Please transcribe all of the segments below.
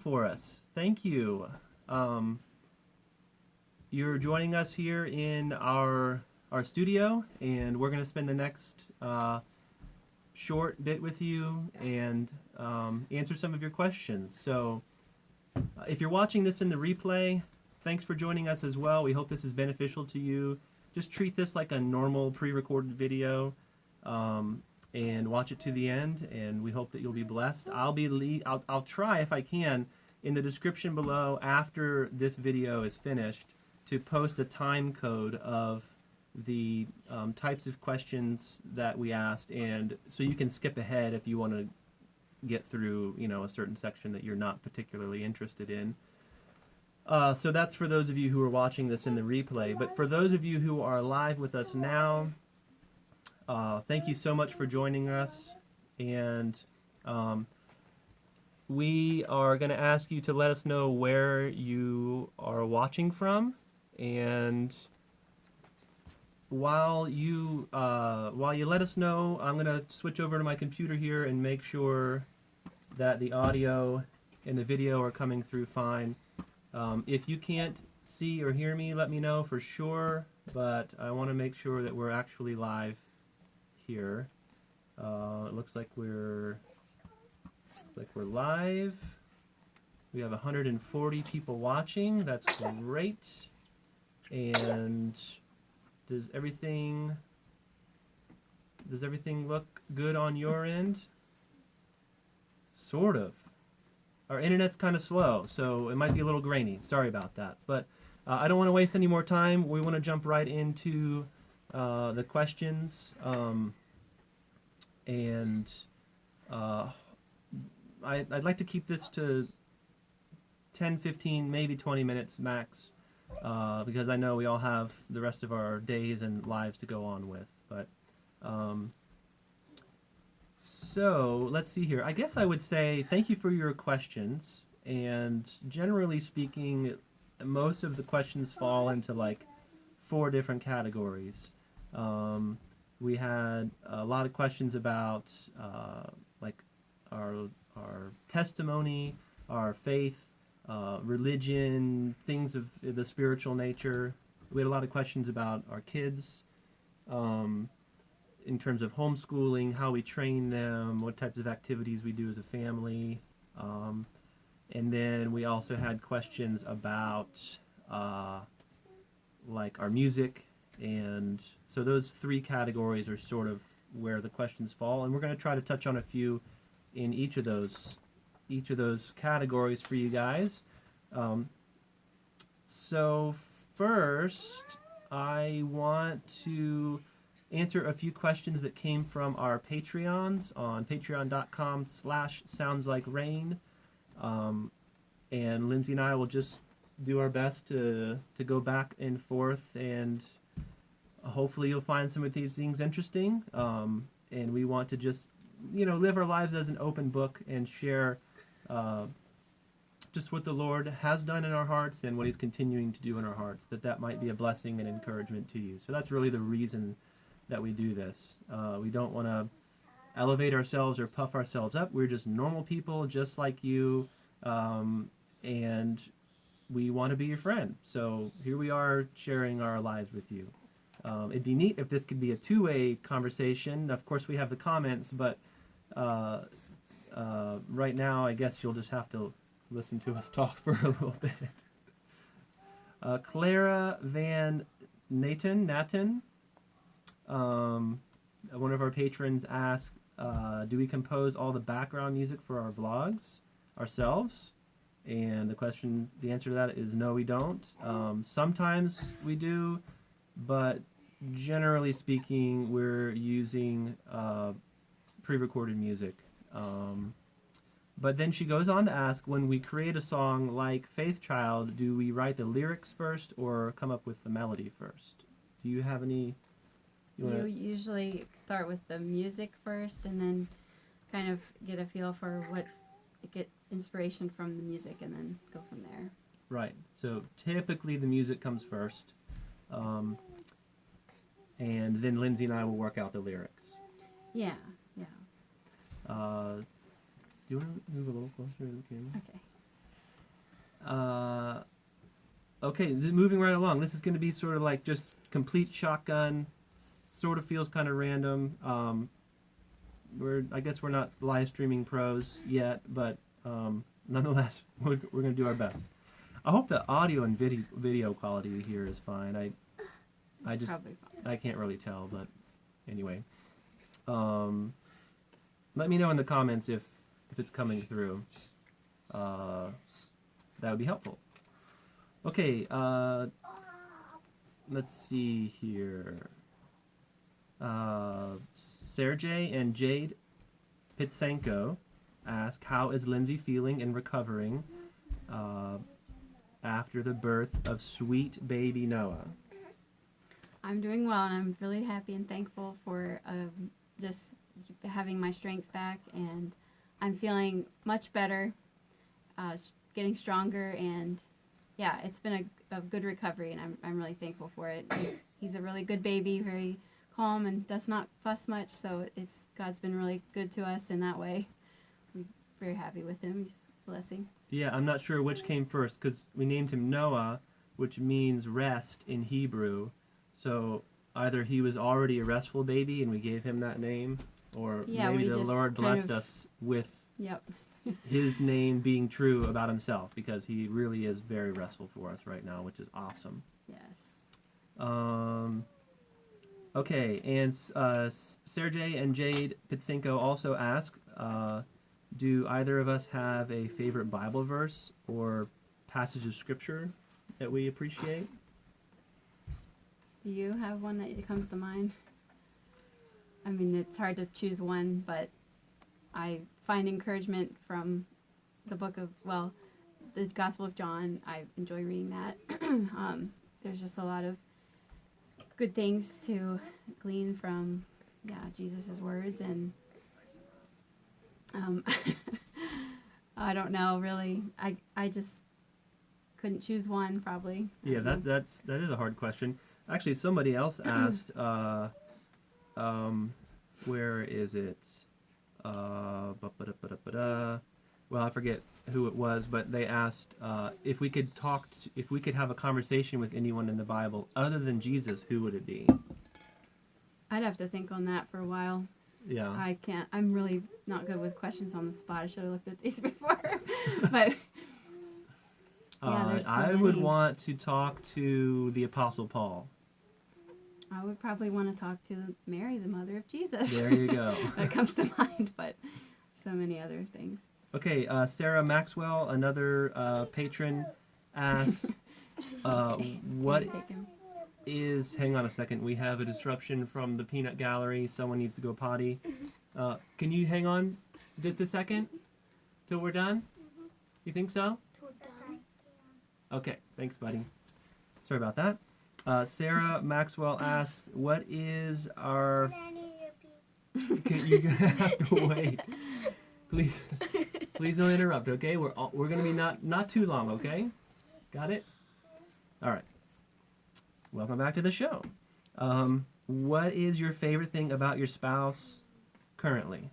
for us. Thank you. Um, you're joining us here in our studio, and we're going to spend the next short bit with you and answer some of your questions. So, if you're watching this in the replay, thanks for joining us as well. We hope this is beneficial to you. Just treat this like a normal pre-recorded video. And watch it to the end, and we hope that you'll be blessed. I'll try, if I can, in the description below after this video is finished, to post a time code of the types of questions that we asked, and so you can skip ahead if you want to get through, a certain section that you're not particularly interested in. So that's for those of you who are watching this in the replay. But for those of you who are live with us now, thank you so much for joining us, and we are going to ask you to let us know where you are watching from, and while you let us know, I'm going to switch over to my computer here and make sure that the audio and the video are coming through fine. If you can't see or hear me, let me know for sure, but I want to make sure that we're actually live here. It looks like we're live. We have 140 people watching. That's great. And does everything look good on your end? Sort of. Our internet's kind of slow, so it might be a little grainy. Sorry about that. But I don't want to waste any more time. We want to jump right into the questions. I'd like to keep this to 10, 15, maybe 20 minutes max, because I know we all have the rest of our days and lives to go on with. But so let's see here. I guess I would say thank you for your questions. And generally speaking, most of the questions fall into like 4 different categories. We had a lot of questions about like our testimony, our faith, religion, things of the spiritual nature. We had a lot of questions about our kids, in terms of homeschooling, how we train them, what types of activities we do as a family. And then we also had questions about like our music, and so those 3 categories are sort of where the questions fall, and we're going to try to touch on a few in each of those categories for you guys. So first, I want to answer a few questions that came from our Patreons on patreon.com/soundslikerain. And Lindsay and I will just do our best to go back and forth, and hopefully you'll find some of these things interesting. And we want to just, live our lives as an open book and share just what the Lord has done in our hearts and what He's continuing to do in our hearts, that might be a blessing and encouragement to you. So that's really the reason that we do this. We don't want to elevate ourselves or puff ourselves up. We're just normal people just like you, and we want to be your friend. So here we are sharing our lives with you. It'd be neat if this could be a 2-way conversation. Of course, we have the comments, but right now, I guess you'll just have to listen to us talk for a little bit. Clara Van Naten, one of our patrons, asked, do we compose all the background music for our vlogs ourselves? And the answer to that is no, we don't. Sometimes we do, but generally speaking, we're using pre-recorded music. But then she goes on to ask, when we create a song like Faith Child, do we write the lyrics first or come up with the melody first? Do you have any? You usually start with the music first and then kind of get a feel for get inspiration from the music and then go from there. Right. So typically the music comes first. And then Lindsay and I will work out the lyrics. Yeah. Do you want to move a little closer to the camera? Okay. Okay, moving right along. This is going to be sort of like just complete shotgun. Sort of feels kind of random. I guess we're not live streaming pros yet, but nonetheless, we're going to do our best. I hope the audio and video quality here is fine. I just Probably fine. I can't really tell, but anyway. Let me know in the comments if it's coming through. That would be helpful. Okay, let's see here. Sergey and Jade Pitsenko ask, how is Lindsay feeling and recovering after the birth of sweet baby Noah? I'm doing well, and I'm really happy and thankful for just having my strength back, and I'm feeling much better, getting stronger, and yeah, it's been a good recovery, and I'm really thankful for it. He's a really good baby, very calm, and does not fuss much, so God's been really good to us in that way. I'm very happy with him. He's a blessing. Yeah, I'm not sure which came first, because we named him Noah, which means rest in Hebrew. So either he was already a restful baby and we gave him that name, or maybe the Lord blessed us with his name being true about himself, because he really is very restful for us right now, which is awesome. Yes. Okay, and Sergey and Jade Pitsenko also ask, do either of us have a favorite Bible verse or passage of scripture that we appreciate? Do you have one that comes to mind? I mean, it's hard to choose one, but I find encouragement from the the Gospel of John. I enjoy reading that. There's just a lot of good things to glean from, Jesus' words, and I don't know, really. I just couldn't choose one, probably. Yeah, that is a hard question. Actually, somebody else asked, where is it? Well, I forget who it was, but they asked if we could have a conversation with anyone in the Bible other than Jesus, who would it be? I'd have to think on that for a while. Yeah. I can't. I'm really not good with questions on the spot. I should have looked at these before. But there's so I many. would want to talk to the Apostle Paul. I would probably want to talk to Mary, the mother of Jesus. There you go. That comes to mind, but so many other things. Okay, Sarah Maxwell, another patron, asks, what is... Hang on a second. We have a disruption from the peanut gallery. Someone needs to go potty. Can you hang on just a second till we're done? You think so? Okay, thanks, buddy. Sorry about that. Sarah Maxwell asks, what is our... You have to wait. Please don't interrupt, okay? We're going to be not too long, okay? Got it? All right. Welcome back to the show. What is your favorite thing about your spouse currently?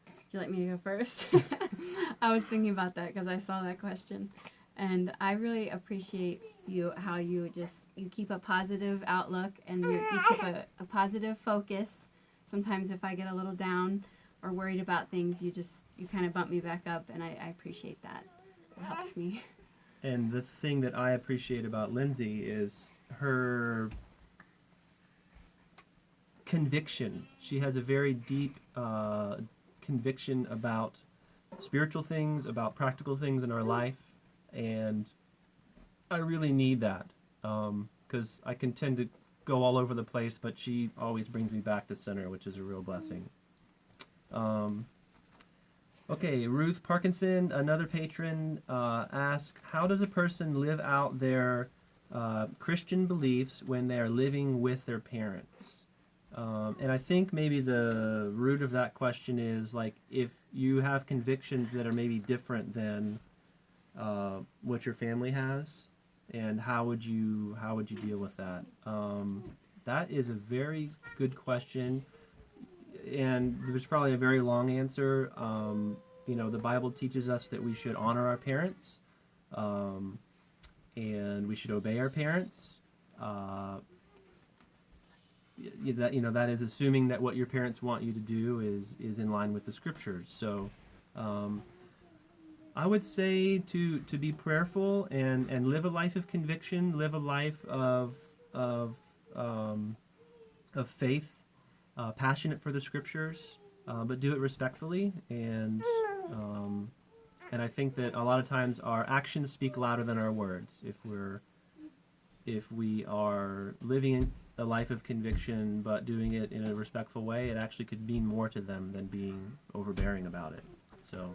Would you like me to go first? I was thinking about that because I saw that question. And I really appreciate how you keep a positive outlook, and you keep a positive focus. Sometimes if I get a little down or worried about things, you kind of bump me back up, and I appreciate that. It helps me. And the thing that I appreciate about Lindsay is her conviction. She has a very deep conviction about spiritual things, about practical things in our life. And I really need that, because I can tend to go all over the place, but she always brings me back to center, which is a real blessing. Okay, Ruth Parkinson, another patron, asks, how does a person live out their Christian beliefs when they are living with their parents? And I think maybe the root of that question is, like, if you have convictions that are maybe different than what your family has, and how would you deal with that? That is a very good question, and there's probably a very long answer. The Bible teaches us that we should honor our parents, and we should obey our parents. That is assuming that what your parents want you to do is in line with the scriptures. So I would say to be prayerful and live a life of conviction, live a life of faith, passionate for the scriptures, but do it respectfully. And I think that a lot of times our actions speak louder than our words. If we are living a life of conviction but doing it in a respectful way, it actually could mean more to them than being overbearing about it. So,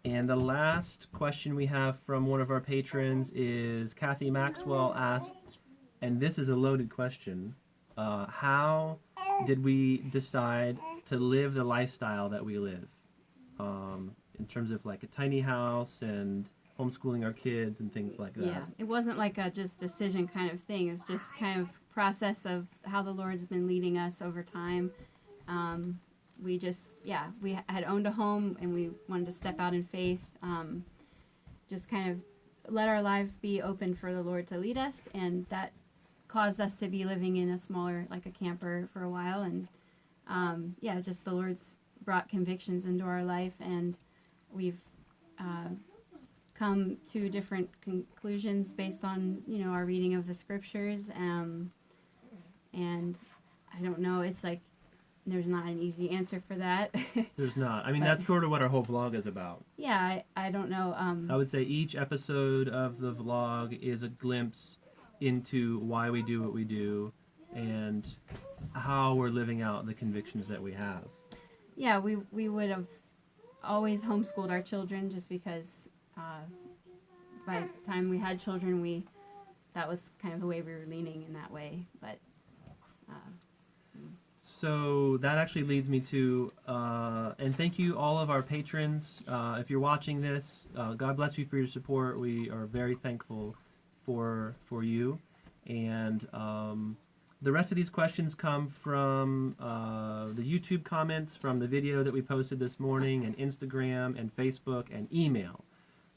and the last question we have from one of our patrons is Kathy Maxwell asked, and this is a loaded question, how did we decide to live the lifestyle that we live? In terms of like a tiny house and homeschooling our kids and things like that. Yeah, it wasn't like a just decision kind of thing. It was just kind of process of how the Lord's been leading us over time. We had owned a home and we wanted to step out in faith. Just kind of let our life be open for the Lord to lead us, and that caused us to be living in a smaller, like a camper for a while. And just the Lord's brought convictions into our life, and we've come to different conclusions based on our reading of the scriptures, and I don't know, it's like there's not an easy answer for that. There's not. I mean, that's sort of what our whole vlog is about. Yeah, I don't know. I would say each episode of the vlog is a glimpse into why we do what we do and how we're living out the convictions that we have. Yeah, we would have always homeschooled our children just because by the time we had children, that was kind of the way we were leaning in that way. But so that actually leads me to, and thank you all of our patrons. If you're watching this, God bless you for your support. We are very thankful for you. And the rest of these questions come from the YouTube comments from the video that we posted this morning, and Instagram and Facebook and email.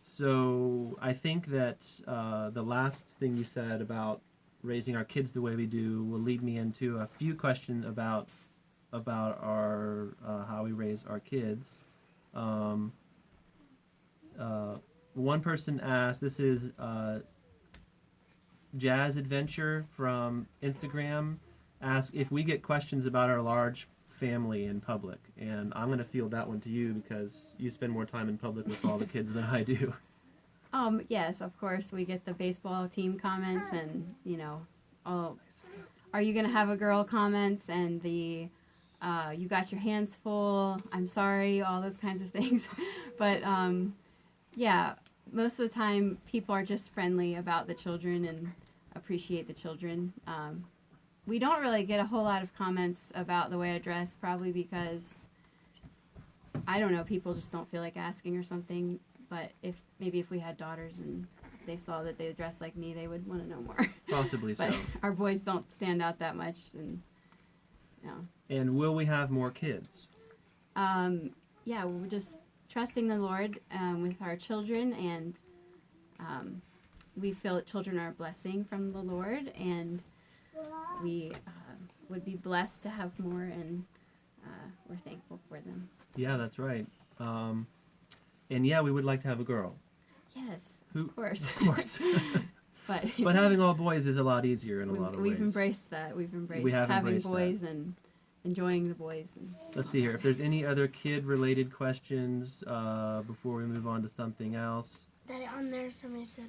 So I think that the last thing you said about raising our kids the way we do will lead me into a few questions about our how we raise our kids. One person asked, this is Jazz Adventure from Instagram, asked if we get questions about our large family in public, and I'm going to field that one to you because you spend more time in public with all the kids than I do. Yes, of course, we get the baseball team comments, and are you going to have a girl comments, and the you got your hands full, I'm sorry, all those kinds of things. But most of the time people are just friendly about the children and appreciate the children. We don't really get a whole lot of comments about the way I dress, probably because, I don't know, people just don't feel like asking or something. But if we had daughters and they saw that they dressed like me, they would want to know more. Possibly but so. Our boys don't stand out that much. And will we have more kids? We're just trusting the Lord with our children, and we feel that children are a blessing from the Lord, and we would be blessed to have more, and we're thankful for them. Yeah, that's right. And we would like to have a girl. Yes, of course. Of course. but having all boys is a lot easier in a lot of ways. We've embraced that. We've embraced we having embraced boys that. And enjoying the boys. And let's see here. If there's any other kid-related questions before we move on to something else. That on there somebody said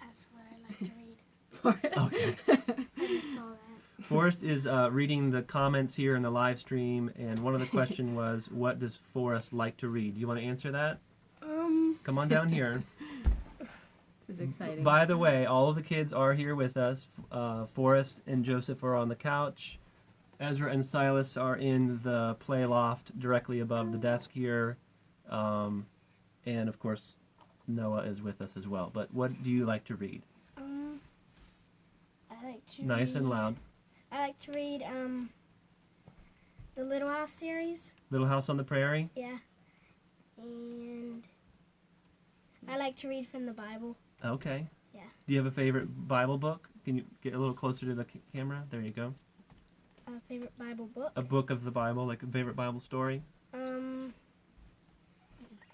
ask what I like to read. Okay. I just saw that. Forrest is reading the comments here in the live stream, and one of the questions was, what does Forrest like to read? Do you want to answer that? Come on down here. This is exciting. By the way, all of the kids are here with us. Forrest and Joseph are on the couch. Ezra and Silas are in the play loft directly above the desk here. And of course, Noah is with us as well. But what do you like to read? I like to Nice read, and loud. I like to read the Little House series. Little House on the Prairie? Yeah. And I like to read from the Bible. Okay. Yeah. Do you have a favorite Bible book? Can you get a little closer to the camera? There you go. Favorite Bible book? A book of the Bible, like a favorite Bible story?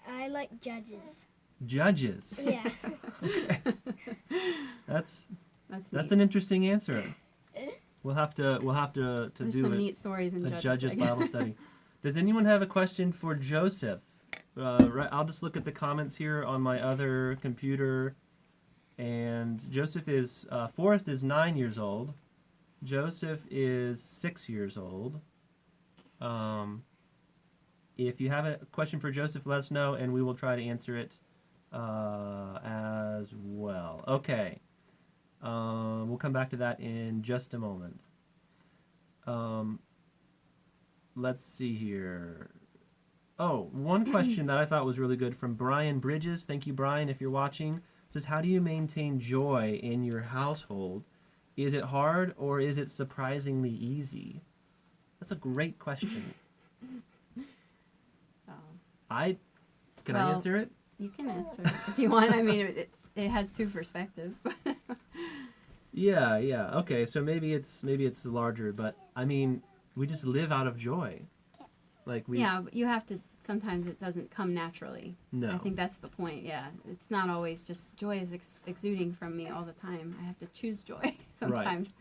I like Judges. Judges. Yeah. Okay. That's That's an interesting answer. We'll have to There's do some a neat stories in Judges I guess. Bible study. Does anyone have a question for Joseph? Right, I'll just look at the comments here on my other computer. And Joseph is Forrest is 9 years old. Joseph is 6 years old. If you have a question for Joseph, let us know, and we will try to answer it as well. Okay. We'll come back to that in just a moment. Let's see here. Oh, one question that I thought was really good from Brian Bridges. Thank you, Brian, if you're watching. It says, how do you maintain joy in your household? Is it hard or is it surprisingly easy? That's a great question. Can I Well, answer it? You can answer it if you want. I mean, it has two perspectives. Yeah. Okay, so maybe it's larger, but I mean, we just live out of joy. Like we. Yeah, but you have to. Sometimes it doesn't come naturally. No. I think that's the point. Yeah, it's not always just joy is exuding from me all the time. I have to choose joy sometimes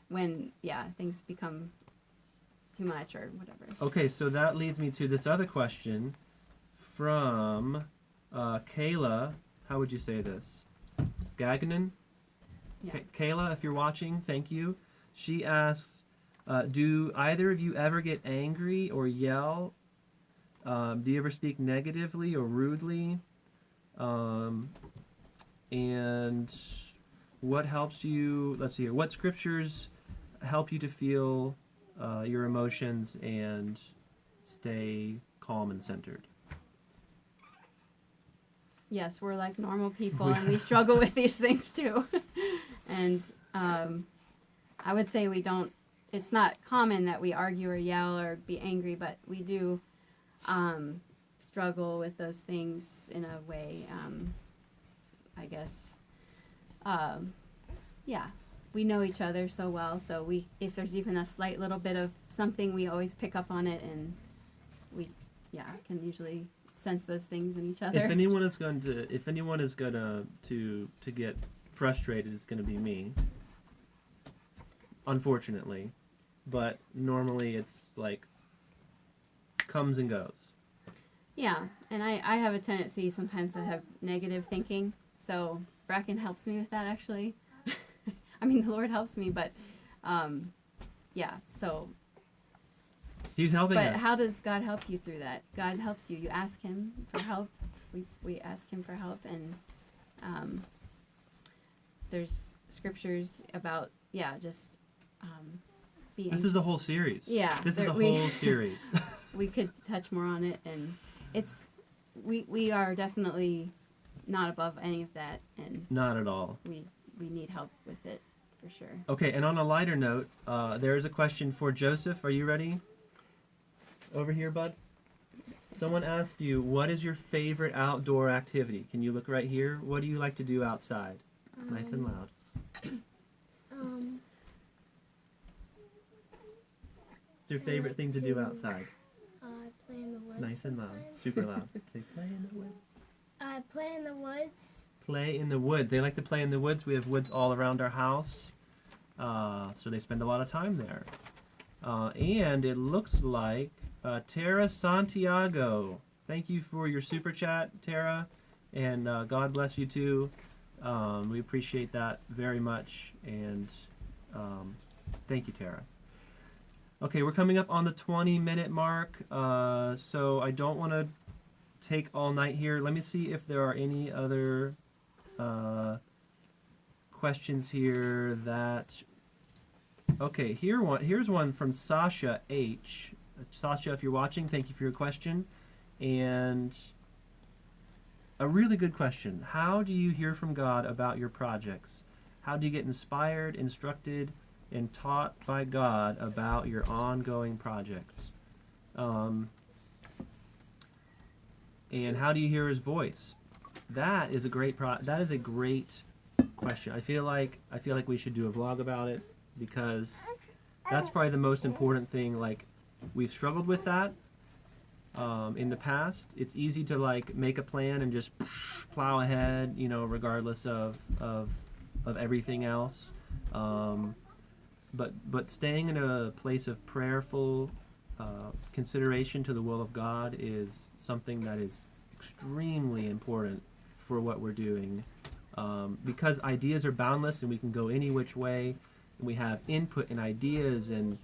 when things become too much or whatever. Okay, so that leads me to this other question from Kayla. How would you say this? Gagnon? Yeah. Kayla, if you're watching, thank you. She asks, do either of you ever get angry or yell? Do you ever speak negatively or rudely? And what helps you, let's see here, what scriptures help you to feel your emotions and stay calm and centered? Yes, we're like normal people and we struggle with these things too. And I would say it's not common that we argue or yell or be angry, but we do struggle with those things in a way, I guess. We know each other so well, so if there's even a slight little bit of something, we always pick up on it, and we can usually sense those things in each other. If anyone is going to get frustrated, it's going to be me. Unfortunately, but normally it's like comes and goes. Yeah, and I have a tendency sometimes to have negative thinking, so Brackin helps me with that actually. I mean, the Lord helps me, but so. He's helping us. But how does God help you through that? God helps you. You ask Him for help. We ask Him for help, and there's scriptures about just be anxious. This is a whole series. Yeah, this is a whole series. We could touch more on it, and we are definitely not above any of that, and not at all. We need help with it for sure. Okay, and on a lighter note, there is a question for Joseph. Are you ready? Over here, bud. Someone asked you, what is your favorite outdoor activity? Can you look right here? What do you like to do outside? Nice and loud. What's your favorite thing to do outside? Play in the woods. Nice and loud. sometimes. Super loud. Say play in the woods. Play in the woods. Play in the wood. They like to play in the woods. We have woods all around our house. So they spend a lot of time there. And it looks like Tara Santiago. Thank you for your super chat, Tara. And God bless you too. We appreciate that very much. And thank you, Tara. Okay, we're coming up on the 20-minute mark. So I don't want to take all night here. Let me see if there are any other questions here that... Okay, here's one from Sasha H. Sasha, if you're watching, thank you for your question. And a really good question. How do you hear from God about your projects? How do you get inspired, instructed, and taught by God about your ongoing projects? And how do you hear His voice? That is a great that is a great question. I feel like we should do a vlog about it, because that's probably the most important thing. Like, we've struggled with that in the past. It's easy to like make a plan and just plow ahead, you know, regardless of everything else. But staying in a place of prayerful consideration to the will of God is something that is extremely important for what we're doing, because ideas are boundless and we can go any which way, and we have input and ideas and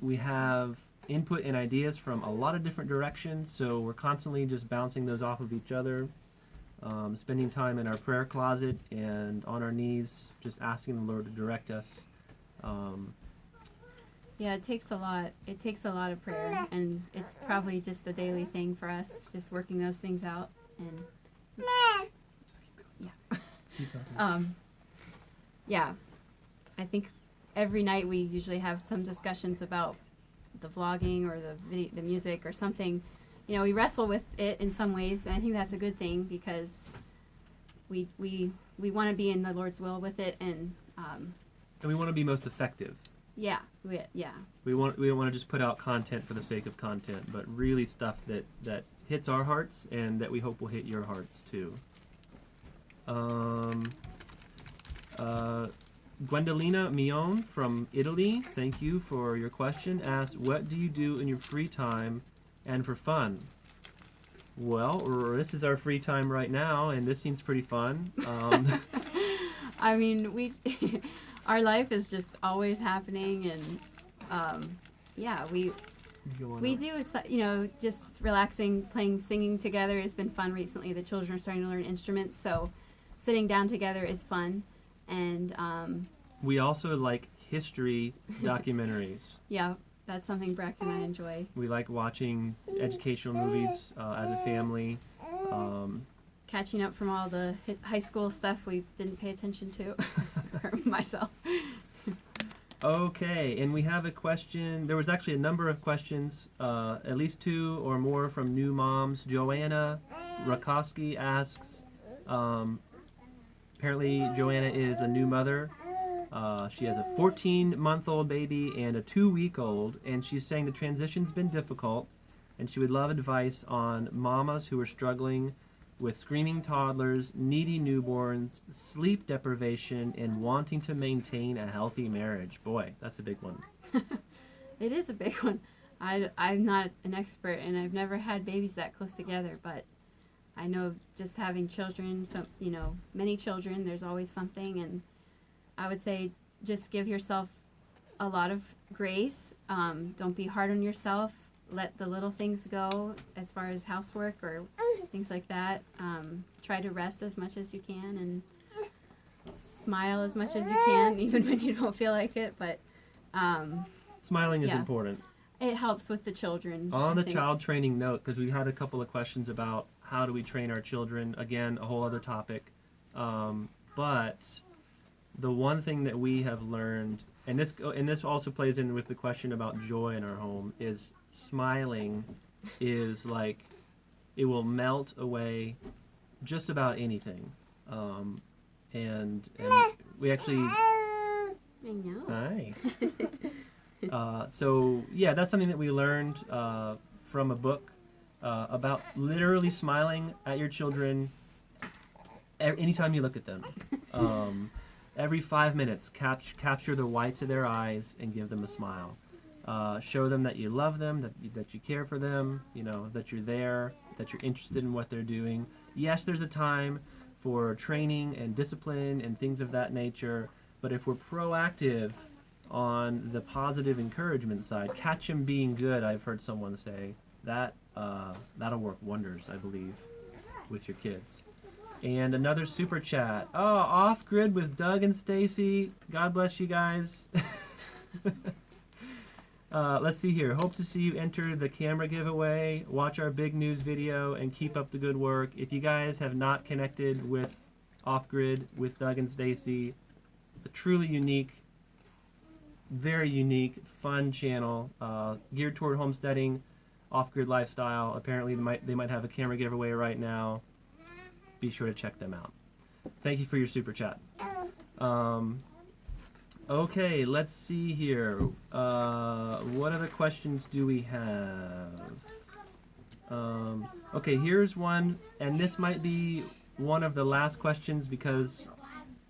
we have input and ideas from a lot of different directions, so we're constantly just bouncing those off of each other, spending time in our prayer closet and on our knees, just asking the Lord to direct us. Yeah, it takes a lot. It takes a lot of prayer, and it's probably just a daily thing for us, just working those things out. And Keep talking. yeah, I think every night we usually have some discussions about the vlogging or the music or something. You know, we wrestle with it in some ways, and I think that's a good thing, because we want to be in the Lord's will with it, and we want to be most effective. we We don't want to just put out content for the sake of content, but really stuff that hits our hearts and that we hope will hit your hearts too. Gwendolina Mion from Italy, thank you for your question, asked, what do you do in your free time and for fun? Well, this is our free time right now, and this seems pretty fun. I mean, our life is just always happening, and we do, you know, just relaxing, playing, singing together has been fun recently. The children are starting to learn instruments, so sitting down together is fun. And we also like history documentaries. yeah, that's something Brackin and I enjoy. We like watching educational movies as a family. Catching up from all the high school stuff we didn't pay attention to, for myself. Okay, and we have a question. There was actually a number of questions, at least 2 or more from new moms. Joanna Rakowski asks, apparently Joanna is a new mother. She has a 14-month-old baby and a 2-week-old, and she's saying the transition's been difficult, and she would love advice on mamas who are struggling with screaming toddlers, needy newborns, sleep deprivation, and wanting to maintain a healthy marriage. Boy, that's a big one. It is a big one. I'm not an expert, and I've never had babies that close together, but I know just having children, many children, there's always something, and I would say just give yourself a lot of grace. Don't be hard on yourself. Let the little things go as far as housework or things like that. Try to rest as much as you can and smile as much as you can, even when you don't feel like it. But smiling is important. It helps with the children. On the child training note, because we had a couple of questions about how do we train our children. Again, a whole other topic. But the one thing that we have learned, and this also plays in with the question about joy in our home, is smiling is like, it will melt away just about anything. And we actually... I know. Hi. So yeah, that's something that we learned from a book about literally smiling at your children anytime you look at them. Every 5 minutes, capture the whites of their eyes and give them a smile. Show them that you love them, that you care for them, that you're there, that you're interested in what they're doing. Yes, there's a time for training and discipline and things of that nature, but if we're proactive on the positive encouragement side, catch them being good, I've heard someone say, that'll work wonders, I believe, with your kids. And another super chat. Oh, Off Grid with Doug and Stacy. God bless you guys. Let's see here. Hope to see you enter the camera giveaway. Watch our big news video and keep up the good work. If you guys have not connected with Off Grid with Doug and Stacy, a truly unique, very unique, fun channel geared toward homesteading. off-grid lifestyle. Apparently, they might have a camera giveaway right now. Be sure to check them out. Thank you for your super chat. Okay, let's see here. What other questions do we have? Okay, here's one, and this might be one of the last questions because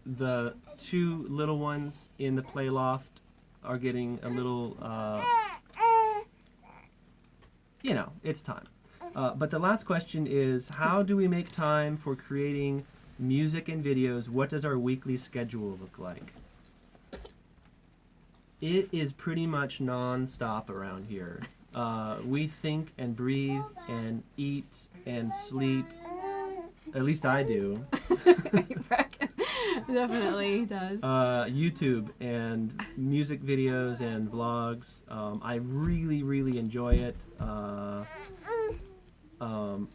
the two little ones in the play loft are getting a little, it's time. But the last question is, how do we make time for creating music and videos? What does our weekly schedule look like? It is pretty much non-stop around here. We think and breathe and eat and sleep. At least I do. Brackin definitely does. YouTube and music videos and vlogs. I really, really enjoy it.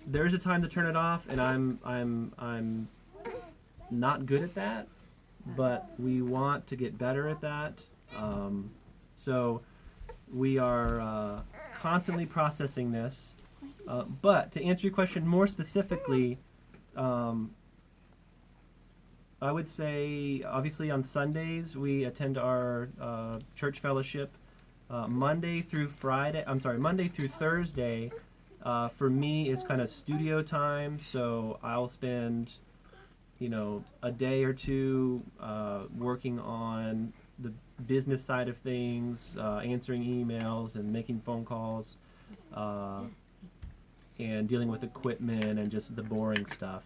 There is a time to turn it off, and I'm not good at that, but we want to get better at that. So we are constantly processing this. But to answer your question more specifically, I would say obviously on Sundays we attend our church fellowship. Monday through Thursday for me is kind of studio time, so I'll spend a day or two working on the business side of things, answering emails and making phone calls, and dealing with equipment and just the boring stuff.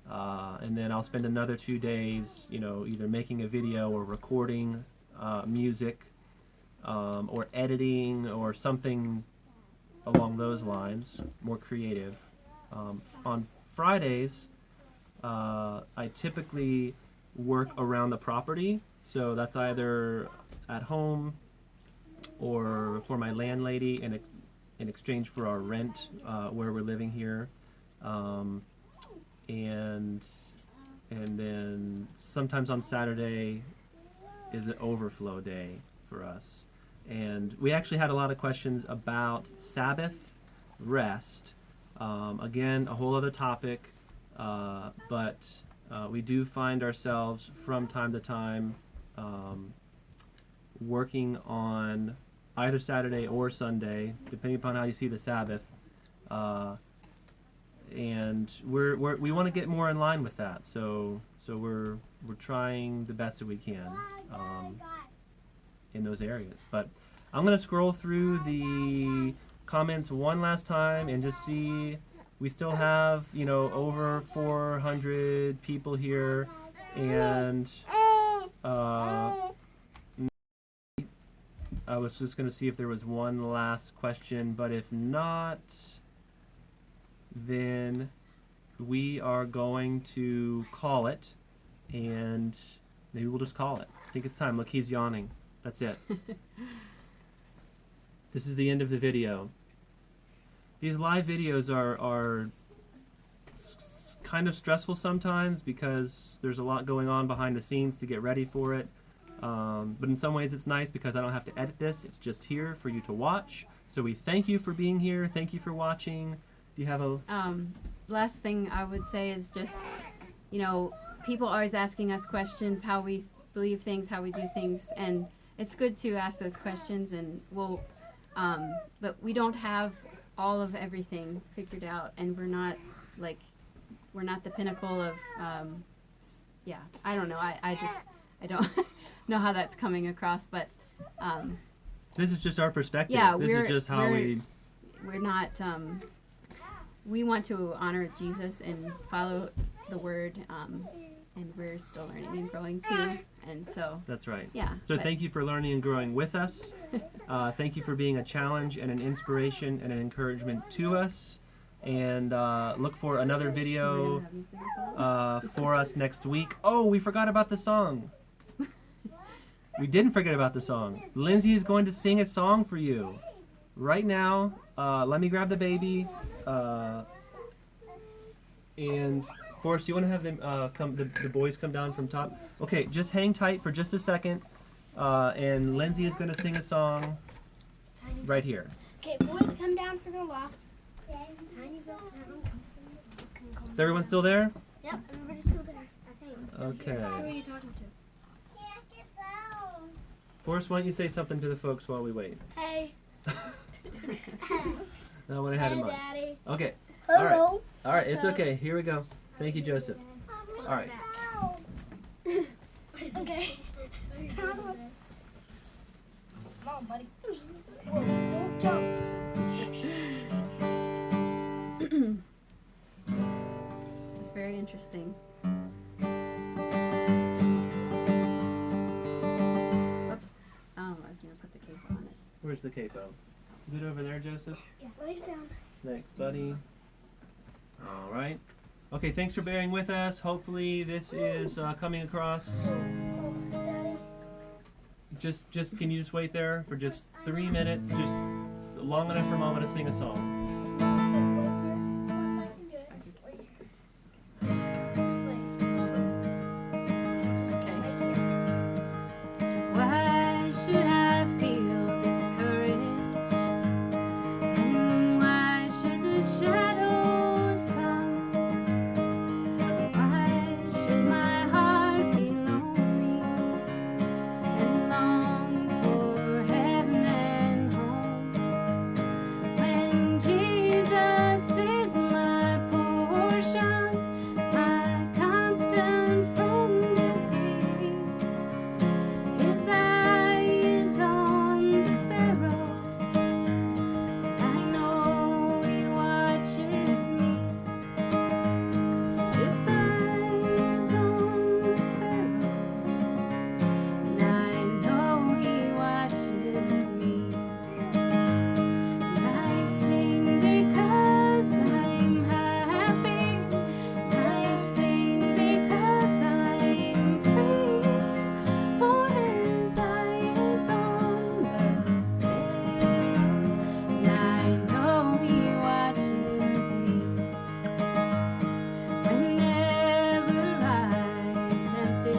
And then I'll spend another 2 days, either making a video or recording music, or editing or something along those lines, more creative. On Fridays, I typically work around the property, so that's either at home or for my landlady in exchange for our rent where we're living here, and then sometimes on Saturday is an overflow day for us. And we actually had a lot of questions about Sabbath rest. Again, a whole other topic, but we do find ourselves from time to time working on either Saturday or Sunday, depending upon how you see the Sabbath. And we want to get more in line with that. So we're trying the best that we can in those areas. But I'm going to scroll through the comments one last time and just see. We still have over 400 people here, and I was just going to see if there was one last question, but if not, then we are going to call it, and maybe we'll just call it. I think it's time. Look, he's yawning. That's it. This is the end of the video. These live videos are kind of stressful sometimes because there's a lot going on behind the scenes to get ready for it. But in some ways it's nice because I don't have to edit this. It's just here for you to watch. So we thank you for being here. Thank you for watching. Do you have a... Last thing I would say is just, people always asking us questions, how we believe things, how we do things, and it's good to ask those questions, and we'll, but we don't have all of everything figured out, and we're not the pinnacle of, I don't know, I don't know how that's coming across, but this is just our perspective. Yeah, this is just how we're not, we want to honor Jesus and follow the word, and we're still learning and growing too, and so. That's right. Yeah. So thank you for learning and growing with us. Thank you for being a challenge and an inspiration and an encouragement to us. And look for another video for us next week. Oh, we forgot about the song. We didn't forget about the song. Lindsay is going to sing a song for you right now. Let me grab the baby. And Forrest, do you want to have them the boys come down from top? Okay, just hang tight for just a second. And Lindsay is going to sing a song right here. Okay, boys, come down from the loft. Tiny bit down. Is everyone still there? Yep, everybody's still there. I think. Okay. Who are you talking to? Forrest, why don't you say something to the folks while we wait? Hey. Not what I had in Hey, mind. Daddy. Okay. Hello. All right, it's okay. Here we go. Thank you, Joseph. All right. Okay. Come on, buddy. Whoa, don't jump. This is very interesting. Whoops. Oh, I was going to put the cape on it. Where's the capo? Is it over there, Joseph? Lace down. Thanks, buddy. All right. Okay, thanks for bearing with us. Hopefully this is coming across. Daddy. Just can you just wait there for just 3 minutes, just long enough for Mama to sing a song. Why should I feel discouraged? And why should the shadows come? Why should my heart be lonely and long for heaven and home? When Jesus is my portion, my constant friend is He. His eye is on the sparrow, and I know He watches me. His eye is on the sparrow, and I know He watches me. And I sing because I'm happy, and I sing because I'm free. For His eye is on the sparrow, and I know He watches me. Whenever I'm tempted,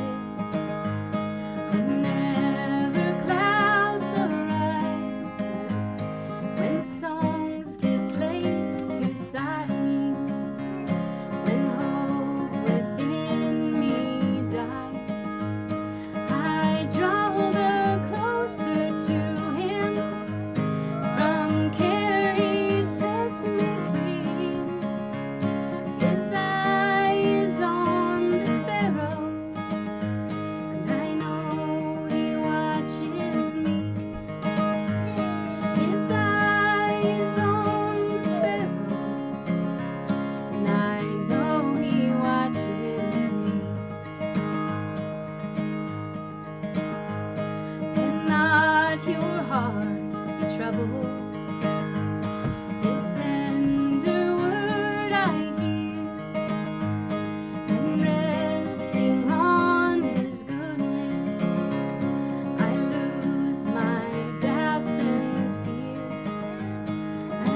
whenever clouds arise, when songs give place to sighing, when hope within me dies, I draw the closer to Him. From care He sets me free. His eye is on the sparrow, and I know He watches me. His eye is on the sparrow, and I know He watches me. Let not your heart be troubled. His tender word I hear, and resting on His goodness, I lose my doubts and fears. I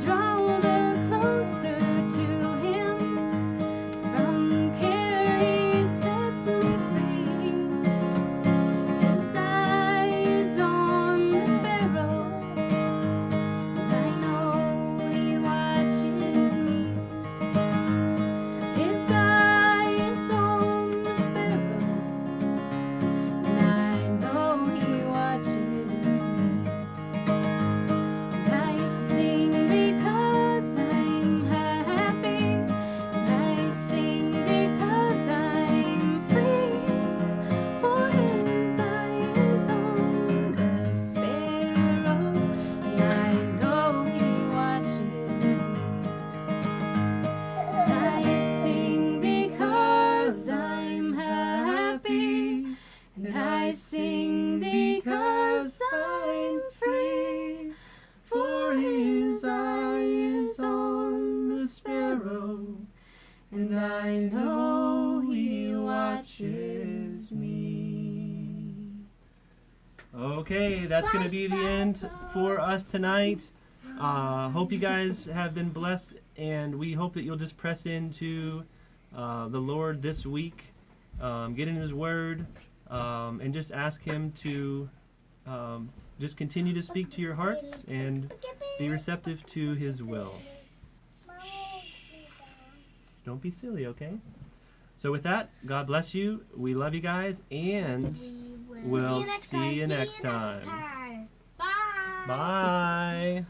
draw the closer to Him. From care He sets me free. His eye is on the sparrow, and I know He watches me. His eye is on the sparrow, and I know He watches me. And I sing because I'm happy, and I sing because I'm free. For His eye is on the sparrow, and I know He watches me. And I sing because I'm happy, and I sing because I'm free. For His eye is on the sparrow, and I know He watches me. Okay, that's going to be the end for us tonight. Hope you guys have been blessed, and we hope that you'll just press into the Lord this week, get in His Word, and just ask Him to just continue to speak to your hearts and be receptive to His will. Don't be silly, okay? So with that, God bless you. We love you guys, and we'll see you next time. Bye. Bye.